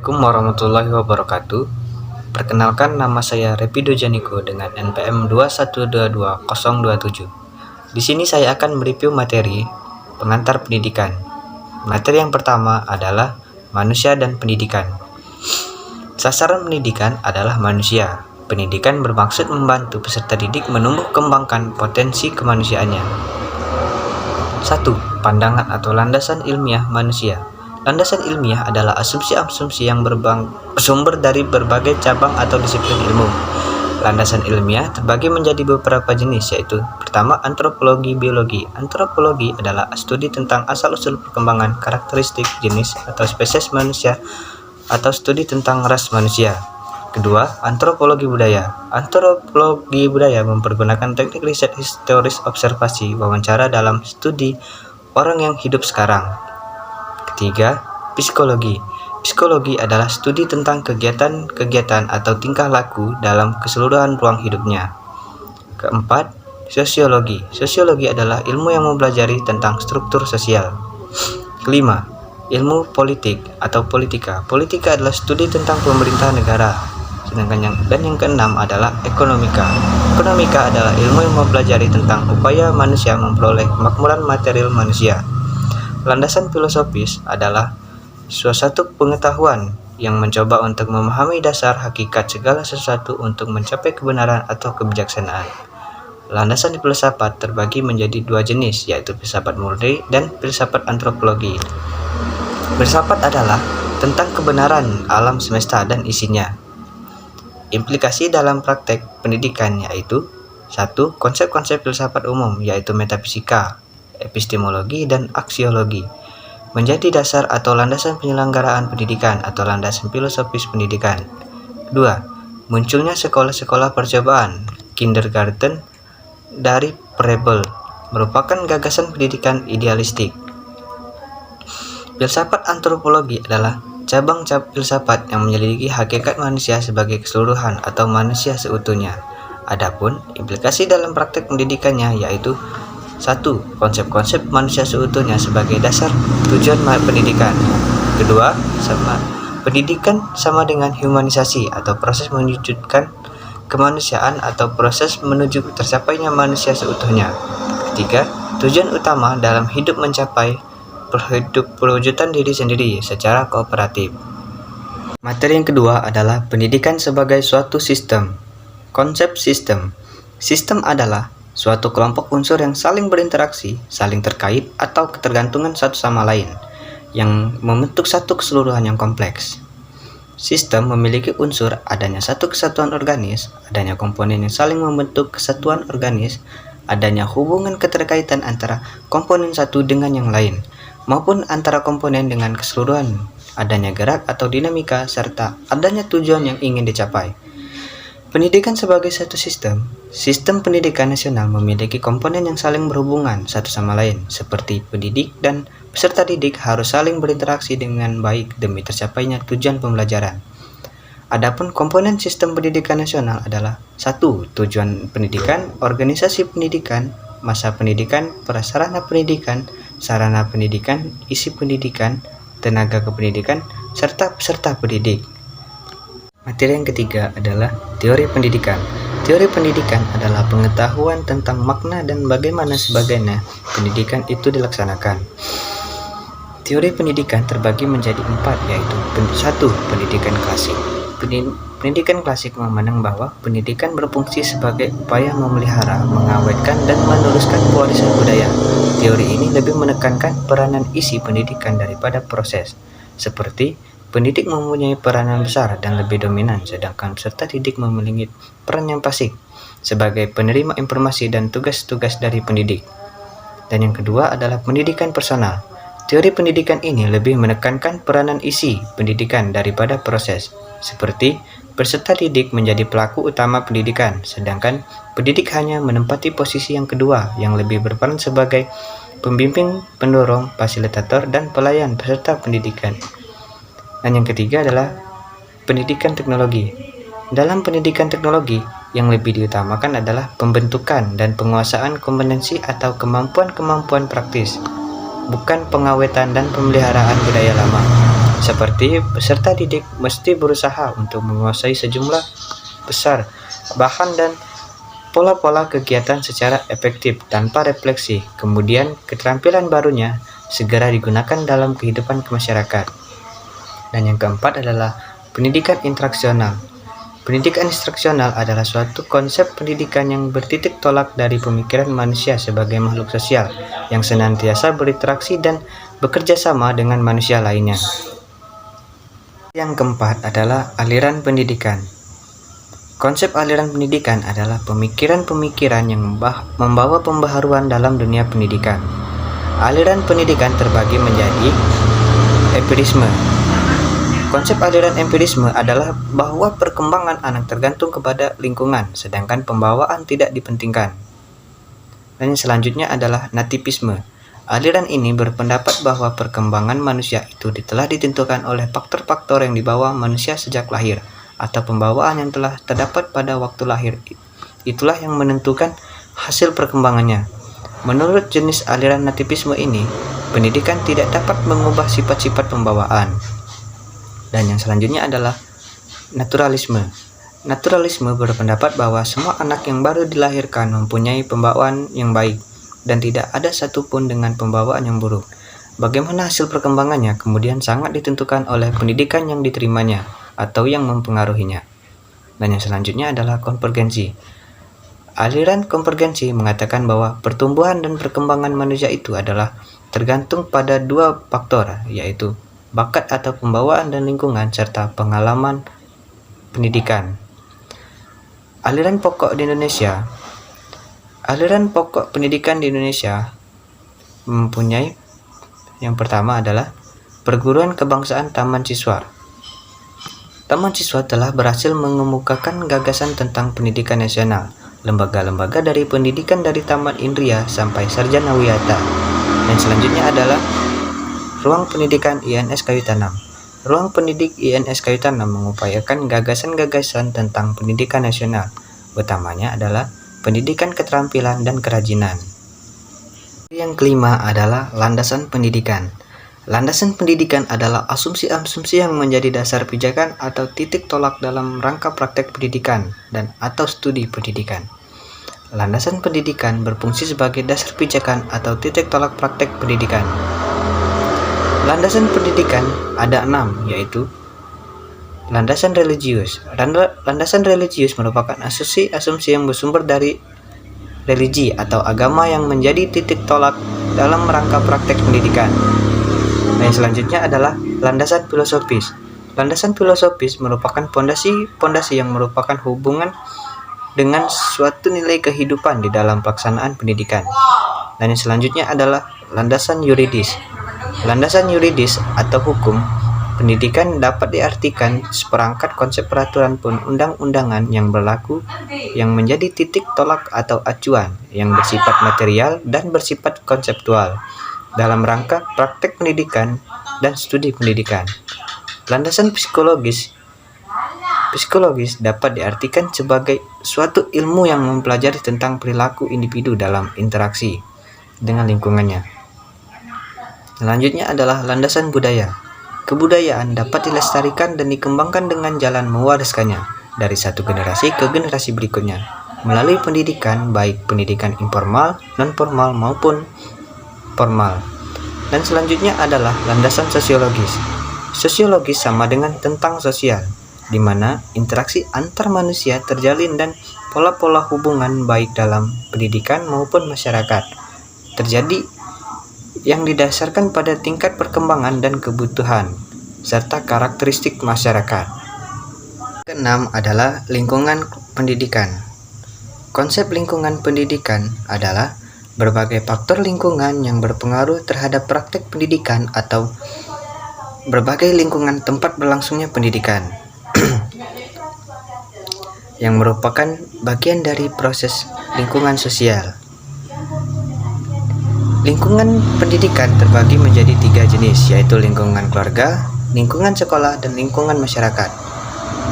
Assalamualaikum warahmatullahi wabarakatuh. Perkenalkan, nama saya Repido Janiko dengan NPM 2122027. Di sini saya akan mereview materi pengantar pendidikan. Materi yang pertama adalah manusia dan pendidikan. Sasaran pendidikan adalah manusia. Pendidikan bermaksud membantu peserta didik menumbuh kembangkan potensi kemanusiaannya. 1. Pandangan atau landasan ilmiah manusia. Landasan ilmiah adalah asumsi-asumsi yang bersumber dari berbagai cabang atau disiplin ilmu. Landasan ilmiah terbagi menjadi beberapa jenis, yaitu pertama, antropologi biologi. Antropologi adalah studi tentang asal-usul perkembangan, karakteristik, jenis, atau spesies manusia, atau studi tentang ras manusia. Kedua, antropologi budaya. Antropologi budaya mempergunakan teknik riset historis, observasi, wawancara dalam studi orang yang hidup sekarang. Ketiga, psikologi. Psikologi adalah studi tentang kegiatan-kegiatan atau tingkah laku dalam keseluruhan ruang hidupnya. Keempat, sosiologi. Sosiologi adalah ilmu yang mempelajari tentang struktur sosial. Kelima, ilmu politik atau politika. Politika adalah studi tentang pemerintahan negara. Yang keenam adalah ekonomika. Ekonomika adalah ilmu yang mempelajari tentang upaya manusia memperoleh kemakmuran material manusia. Landasan filosofis adalah suatu pengetahuan yang mencoba untuk memahami dasar hakikat segala sesuatu untuk mencapai kebenaran atau kebijaksanaan. Landasan filsafat terbagi menjadi dua jenis, yaitu filsafat murni dan filsafat antropologi. Filsafat adalah tentang kebenaran alam semesta dan isinya. Implikasi dalam praktek pendidikan yaitu 1. Konsep-konsep filsafat umum, yaitu metafisika, epistemologi, dan aksiologi, menjadi dasar atau landasan penyelenggaraan pendidikan atau landasan filosofis pendidikan. 2. Munculnya sekolah-sekolah percobaan, kindergarten, dari Froebel, merupakan gagasan pendidikan idealistik. Filsafat antropologi adalah cabang filsafat yang menyelidiki hakikat manusia sebagai keseluruhan atau manusia seutuhnya. Adapun implikasi dalam praktek pendidikannya yaitu 1. Konsep-konsep manusia seutuhnya sebagai dasar tujuan pendidikan. Kedua, pendidikan sama dengan humanisasi atau proses mewujudkan kemanusiaan atau proses menuju tercapainya manusia seutuhnya. Ketiga, tujuan utama dalam hidup mencapai perwujudan diri sendiri secara kooperatif. Materi yang kedua adalah pendidikan sebagai suatu sistem. Konsep sistem. Sistem adalah suatu kelompok unsur yang saling berinteraksi, saling terkait, atau ketergantungan satu sama lain, yang membentuk satu keseluruhan yang kompleks. Sistem memiliki unsur adanya satu kesatuan organis, adanya komponen yang saling membentuk kesatuan organis, adanya hubungan keterkaitan antara komponen satu dengan yang lain, maupun antara komponen dengan keseluruhan, adanya gerak atau dinamika, serta adanya tujuan yang ingin dicapai. Pendidikan sebagai satu sistem. Sistem pendidikan nasional memiliki komponen yang saling berhubungan satu sama lain, seperti pendidik dan peserta didik harus saling berinteraksi dengan baik demi tercapainya tujuan pembelajaran. Adapun komponen sistem pendidikan nasional adalah 1. Tujuan pendidikan, organisasi pendidikan, masa pendidikan, prasarana pendidikan, sarana pendidikan, isi pendidikan, tenaga kependidikan, serta peserta pendidik. Materi yang ketiga adalah teori pendidikan. Teori pendidikan adalah pengetahuan tentang makna dan bagaimana sebagainya pendidikan itu dilaksanakan. Teori pendidikan terbagi menjadi 4, yaitu 1. Pendidikan klasik. Pendidikan klasik memandang bahwa pendidikan berfungsi sebagai upaya memelihara, mengawetkan, dan meneruskan warisan budaya. Teori ini lebih menekankan peranan isi pendidikan daripada proses, seperti pendidik mempunyai peranan besar dan lebih dominan, sedangkan peserta didik memiliki peran yang pasif sebagai penerima informasi dan tugas-tugas dari pendidik. Dan yang kedua adalah pendidikan personal. Teori pendidikan ini lebih menekankan peranan isi pendidikan daripada proses, seperti peserta didik menjadi pelaku utama pendidikan, sedangkan pendidik hanya menempati posisi yang kedua yang lebih berperan sebagai pembimbing, pendorong, fasilitator, dan pelayan peserta pendidikan. Dan yang ketiga adalah pendidikan teknologi. Dalam pendidikan teknologi, yang lebih diutamakan adalah pembentukan dan penguasaan kompetensi atau kemampuan-kemampuan praktis, bukan pengawetan dan pemeliharaan budaya lama. seperti peserta didik mesti berusaha untuk menguasai sejumlah besar bahan dan pola-pola kegiatan secara efektif tanpa refleksi. Kemudian keterampilan barunya segera digunakan dalam kehidupan masyarakat. Dan yang keempat adalah pendidikan interaksional. Pendidikan instruksional adalah suatu konsep pendidikan yang bertitik tolak dari pemikiran manusia sebagai makhluk sosial yang senantiasa berinteraksi dan bekerja sama dengan manusia lainnya. Yang keempat adalah aliran pendidikan. Konsep aliran pendidikan adalah pemikiran-pemikiran yang membawa pembaharuan dalam dunia pendidikan. Aliran pendidikan terbagi menjadi empirisme. Konsep aliran empirisme adalah bahwa perkembangan anak tergantung kepada lingkungan, sedangkan pembawaan tidak dipentingkan. Dan yang selanjutnya adalah nativisme. Aliran ini berpendapat bahwa perkembangan manusia itu telah ditentukan oleh faktor-faktor yang dibawa manusia sejak lahir, atau pembawaan yang telah terdapat pada waktu lahir. Itulah yang menentukan hasil perkembangannya. Menurut jenis aliran nativisme ini, pendidikan tidak dapat mengubah sifat-sifat pembawaan. Dan yang selanjutnya adalah naturalisme. Naturalisme berpendapat bahwa semua anak yang baru dilahirkan mempunyai pembawaan yang baik dan tidak ada satupun dengan pembawaan yang buruk. Bagaimana hasil perkembangannya kemudian sangat ditentukan oleh pendidikan yang diterimanya atau yang mempengaruhinya. Dan yang selanjutnya adalah konvergensi. Aliran konvergensi mengatakan bahwa pertumbuhan dan perkembangan manusia itu adalah tergantung pada dua faktor, yaitu bakat atau pembawaan dan lingkungan, serta pengalaman pendidikan. Aliran pokok pendidikan di Indonesia mempunyai yang pertama adalah Perguruan Kebangsaan Taman Siswa. Taman Siswa telah berhasil mengemukakan gagasan tentang pendidikan nasional. Lembaga-lembaga dari pendidikan dari Taman Indria sampai Sarjana Wiyata. Dan selanjutnya adalah Ruang Pendidikan INS Kayu Tanam. Ruang Pendidik INS Kayu Tanam mengupayakan gagasan-gagasan tentang pendidikan nasional. Utamanya adalah pendidikan keterampilan dan kerajinan. Yang kelima adalah landasan pendidikan. Landasan pendidikan adalah asumsi-asumsi yang menjadi dasar pijakan atau titik tolak dalam rangka praktek pendidikan dan atau studi pendidikan. Landasan pendidikan berfungsi sebagai dasar pijakan atau titik tolak praktek pendidikan. Landasan pendidikan ada 6, yaitu landasan religius. Landasan religius merupakan asumsi yang bersumber dari religi atau agama yang menjadi titik tolak dalam rangka praktek pendidikan. Dan selanjutnya adalah landasan filosofis. Landasan filosofis merupakan pondasi yang merupakan hubungan dengan suatu nilai kehidupan di dalam pelaksanaan pendidikan. Dan yang selanjutnya adalah landasan yuridis. Landasan yuridis atau hukum pendidikan dapat diartikan seperangkat konsep peraturan perundang-undangan yang berlaku yang menjadi titik tolak atau acuan yang bersifat material dan bersifat konseptual dalam rangka praktek pendidikan dan studi pendidikan. Landasan psikologis dapat diartikan sebagai suatu ilmu yang mempelajari tentang perilaku individu dalam interaksi dengan lingkungannya. Selanjutnya adalah landasan budaya. Kebudayaan dapat dilestarikan dan dikembangkan dengan jalan mewariskannya dari satu generasi ke generasi berikutnya melalui pendidikan, baik pendidikan informal, non-formal maupun formal. Dan selanjutnya adalah landasan sosiologis. Sosiologis sama dengan tentang sosial, di mana interaksi antar manusia terjalin dan pola-pola hubungan baik dalam pendidikan maupun masyarakat terjadi yang didasarkan pada tingkat perkembangan dan kebutuhan, serta karakteristik masyarakat. Keenam adalah lingkungan pendidikan. Konsep lingkungan pendidikan adalah berbagai faktor lingkungan yang berpengaruh terhadap praktek pendidikan atau berbagai lingkungan tempat berlangsungnya pendidikan yang merupakan bagian dari proses lingkungan sosial. Lingkungan pendidikan terbagi menjadi 3 jenis, yaitu lingkungan keluarga, lingkungan sekolah, dan lingkungan masyarakat.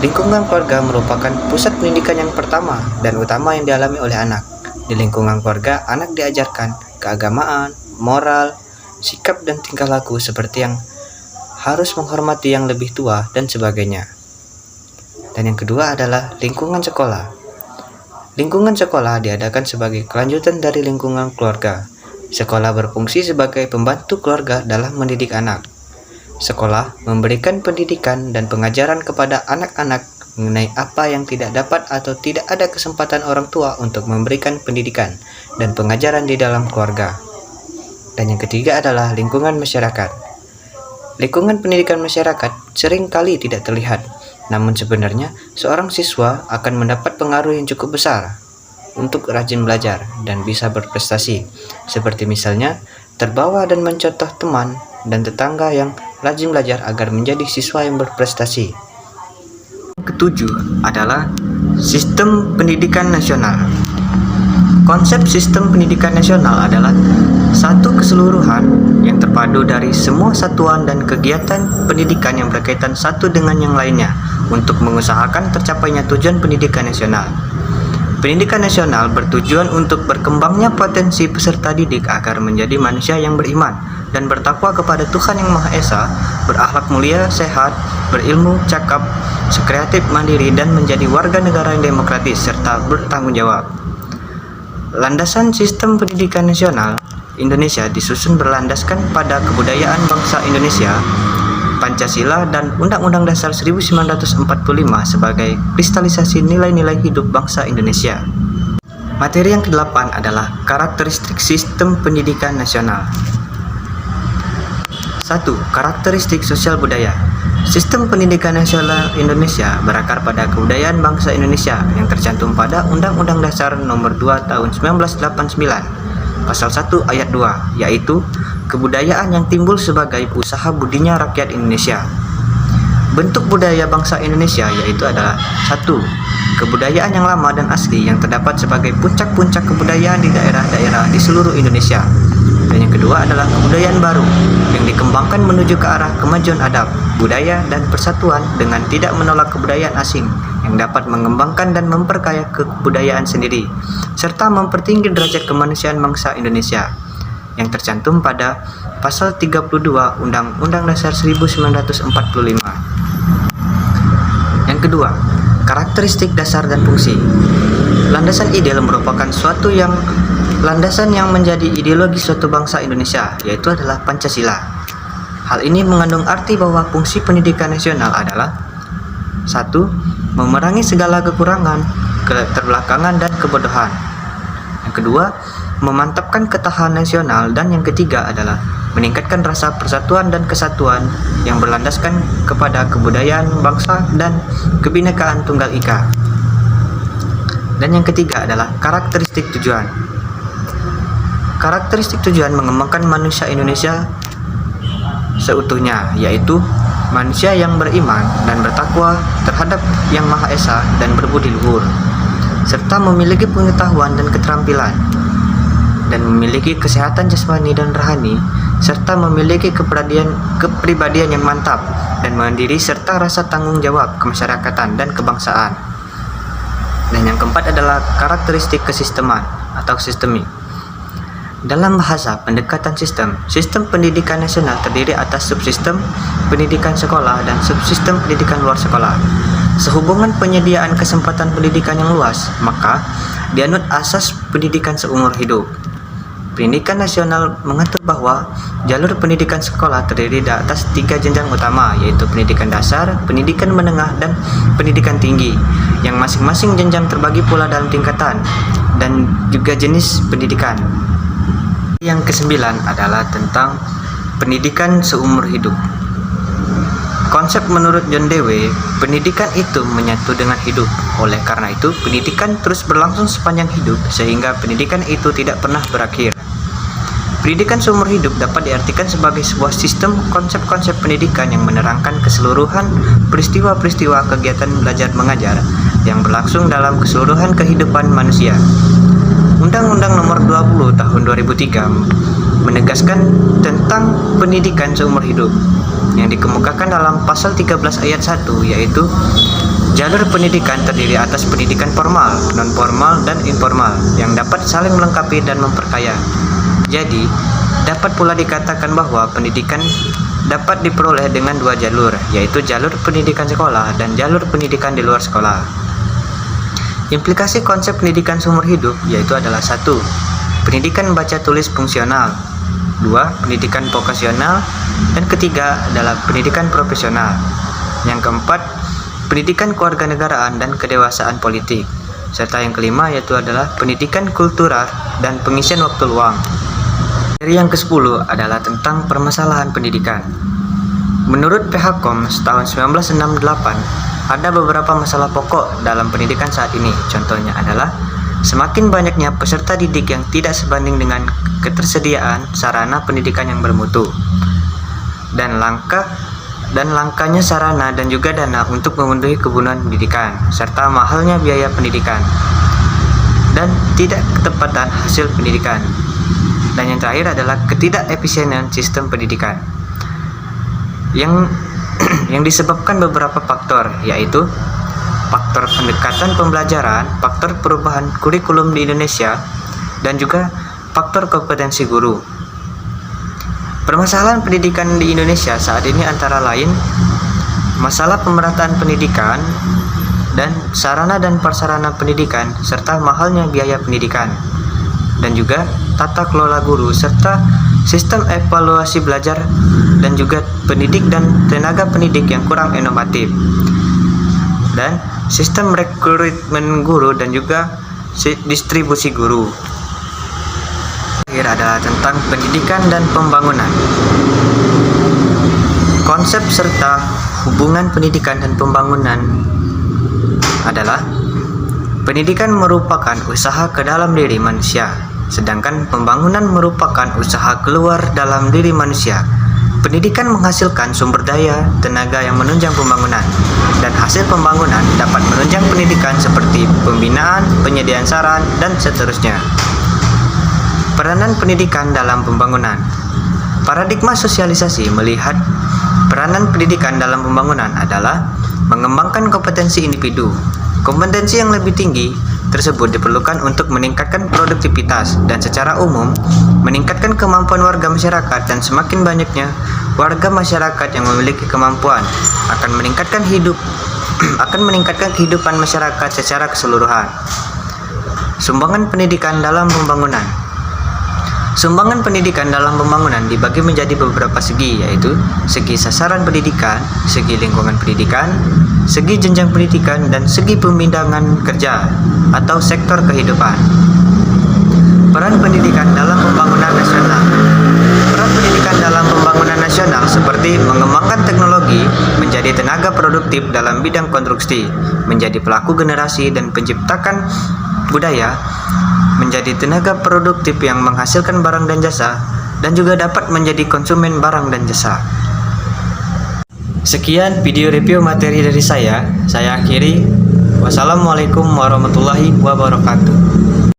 Lingkungan keluarga merupakan pusat pendidikan yang pertama dan utama yang dialami oleh anak. Di lingkungan keluarga, anak diajarkan keagamaan, moral, sikap, dan tingkah laku seperti yang harus menghormati yang lebih tua, dan sebagainya. Dan yang kedua adalah lingkungan sekolah. Lingkungan sekolah diadakan sebagai kelanjutan dari lingkungan keluarga. Sekolah berfungsi sebagai pembantu keluarga dalam mendidik anak. Sekolah memberikan pendidikan dan pengajaran kepada anak-anak mengenai apa yang tidak dapat atau tidak ada kesempatan orang tua untuk memberikan pendidikan dan pengajaran di dalam keluarga. Dan yang ketiga adalah lingkungan masyarakat. Lingkungan pendidikan masyarakat sering kali tidak terlihat, namun sebenarnya seorang siswa akan mendapat pengaruh yang cukup besar untuk rajin belajar dan bisa berprestasi, seperti misalnya terbawa dan mencontoh teman dan tetangga yang rajin belajar agar menjadi siswa yang berprestasi. Ketujuh adalah sistem pendidikan nasional. Konsep sistem pendidikan nasional adalah satu keseluruhan yang terpadu dari semua satuan dan kegiatan pendidikan yang berkaitan satu dengan yang lainnya untuk mengusahakan tercapainya tujuan pendidikan nasional. Pendidikan nasional bertujuan untuk berkembangnya potensi peserta didik agar menjadi manusia yang beriman dan bertakwa kepada Tuhan Yang Maha Esa, berakhlak mulia, sehat, berilmu, cakap, kreatif, mandiri, dan menjadi warga negara yang demokratis serta bertanggung jawab. Landasan sistem pendidikan nasional Indonesia disusun berlandaskan pada kebudayaan bangsa Indonesia, Pancasila, dan Undang-Undang Dasar 1945 sebagai kristalisasi nilai-nilai hidup bangsa Indonesia. Materi yang ke-8 adalah karakteristik sistem pendidikan nasional. 1. Karakteristik sosial budaya. Sistem pendidikan nasional Indonesia berakar pada kebudayaan bangsa Indonesia yang tercantum pada Undang-Undang Dasar Nomor 2 Tahun 1989, Pasal 1 Ayat 2, yaitu kebudayaan yang timbul sebagai usaha budinya rakyat Indonesia. Bentuk budaya bangsa Indonesia yaitu adalah 1. Kebudayaan yang lama dan asli yang terdapat sebagai puncak-puncak kebudayaan di daerah-daerah di seluruh Indonesia. Dan yang kedua adalah kebudayaan baru yang dikembangkan menuju ke arah kemajuan adab, budaya, dan persatuan dengan tidak menolak kebudayaan asing yang dapat mengembangkan dan memperkaya kebudayaan sendiri, serta mempertinggi derajat kemanusiaan bangsa Indonesia yang tercantum pada Pasal 32 Undang-Undang Dasar 1945. Yang kedua, karakteristik dasar dan fungsi. Landasan ideal merupakan landasan yang menjadi ideologi suatu bangsa Indonesia, yaitu adalah Pancasila. Hal ini mengandung arti bahwa fungsi pendidikan nasional adalah 1. Memerangi segala kekurangan, keterbelakangan, dan kebodohan. Yang kedua, memantapkan ketahanan nasional. Dan yang ketiga adalah meningkatkan rasa persatuan dan kesatuan yang berlandaskan kepada kebudayaan bangsa dan kebinekaan tunggal ika. Dan yang ketiga adalah karakteristik tujuan. Karakteristik tujuan mengembangkan manusia Indonesia seutuhnya, yaitu manusia yang beriman dan bertakwa terhadap Yang Maha Esa dan berbudi luhur, serta memiliki pengetahuan dan keterampilan, dan memiliki kesehatan jasmani dan rohani, serta memiliki kepribadian yang mantap dan mandiri, serta rasa tanggung jawab kemasyarakatan dan kebangsaan. Dan yang keempat adalah karakteristik kesisteman atau sistemik. Dalam bahasa pendekatan sistem pendidikan nasional terdiri atas subsistem pendidikan sekolah dan subsistem pendidikan luar sekolah. Sehubungan penyediaan kesempatan pendidikan yang luas, maka dianut asas pendidikan seumur hidup. Pendidikan nasional mengatur bahwa jalur pendidikan sekolah terdiri atas 3 jenjang utama, yaitu pendidikan dasar, pendidikan menengah, dan pendidikan tinggi, yang masing-masing jenjang terbagi pula dalam tingkatan dan juga jenis pendidikan. Yang ke-9 adalah tentang pendidikan seumur hidup. Konsep menurut John Dewey, pendidikan itu menyatu dengan hidup. Oleh karena itu, pendidikan terus berlangsung sepanjang hidup sehingga pendidikan itu tidak pernah berakhir. Pendidikan seumur hidup dapat diartikan sebagai sebuah sistem konsep-konsep pendidikan yang menerangkan keseluruhan peristiwa-peristiwa kegiatan belajar mengajar yang berlangsung dalam keseluruhan kehidupan manusia. Undang-Undang Nomor 20 Tahun 2003 menegaskan tentang pendidikan seumur hidup yang dikemukakan dalam Pasal 13 Ayat 1, yaitu jalur pendidikan terdiri atas pendidikan formal, non-formal, dan informal yang dapat saling melengkapi dan memperkaya. Jadi, dapat pula dikatakan bahwa pendidikan dapat diperoleh dengan dua jalur, yaitu jalur pendidikan sekolah dan jalur pendidikan di luar sekolah. Implikasi konsep pendidikan seumur hidup yaitu adalah 1. Pendidikan baca tulis fungsional, 2. Pendidikan vokasional, dan ketiga adalah pendidikan profesional. Yang keempat, pendidikan kewarganegaraan dan kedewasaan politik, serta yang kelima yaitu adalah pendidikan kultural dan pengisian waktu luang. Dari yang ke-10 adalah tentang permasalahan pendidikan. Menurut PHKOM tahun 1968, ada beberapa masalah pokok dalam pendidikan saat ini. Contohnya adalah semakin banyaknya peserta didik yang tidak sebanding dengan ketersediaan sarana pendidikan yang bermutu, dan langkanya sarana dan juga dana untuk memenuhi kebutuhan pendidikan, serta mahalnya biaya pendidikan dan tidak ketepatan hasil pendidikan. Dan yang terakhir adalah ketidakefisienan sistem pendidikan yang disebabkan beberapa faktor, yaitu faktor pendekatan pembelajaran, faktor perubahan kurikulum di Indonesia, dan juga faktor kompetensi guru. Permasalahan pendidikan di Indonesia saat ini antara lain masalah pemerataan pendidikan dan sarana dan prasarana pendidikan, serta mahalnya biaya pendidikan, dan juga tata kelola guru, serta sistem evaluasi belajar, dan juga pendidik dan tenaga pendidik yang kurang inovatif, dan sistem rekrutmen guru dan juga distribusi guru. Terakhir adalah tentang pendidikan dan pembangunan. Konsep serta hubungan pendidikan dan pembangunan adalah pendidikan merupakan usaha ke dalam diri manusia, sedangkan pembangunan merupakan usaha keluar dalam diri manusia. Pendidikan menghasilkan sumber daya tenaga yang menunjang pembangunan, dan hasil pembangunan dapat menunjang pendidikan seperti pembinaan, penyediaan saran, dan seterusnya. Peranan pendidikan dalam pembangunan. Paradigma sosialisasi melihat peranan pendidikan dalam pembangunan adalah mengembangkan kompetensi individu. Kompetensi yang lebih tinggi tersebut diperlukan untuk meningkatkan produktivitas dan secara umum meningkatkan kemampuan warga masyarakat, dan semakin banyaknya warga masyarakat yang memiliki kemampuan akan meningkatkan kehidupan masyarakat secara keseluruhan. Sumbangan pendidikan dalam pembangunan. Sumbangan pendidikan dalam pembangunan dibagi menjadi beberapa segi, yaitu segi sasaran pendidikan, segi lingkungan pendidikan, segi jenjang pendidikan, dan segi pembidangan kerja atau sektor kehidupan. Peran pendidikan dalam pembangunan nasional. Peran pendidikan dalam pembangunan nasional seperti mengembangkan teknologi, menjadi tenaga produktif dalam bidang konstruksi, menjadi pelaku generasi dan penciptakan budaya, menjadi tenaga produktif yang menghasilkan barang dan jasa, dan juga dapat menjadi konsumen barang dan jasa. Sekian video review materi dari saya akhiri. Wassalamualaikum warahmatullahi wabarakatuh.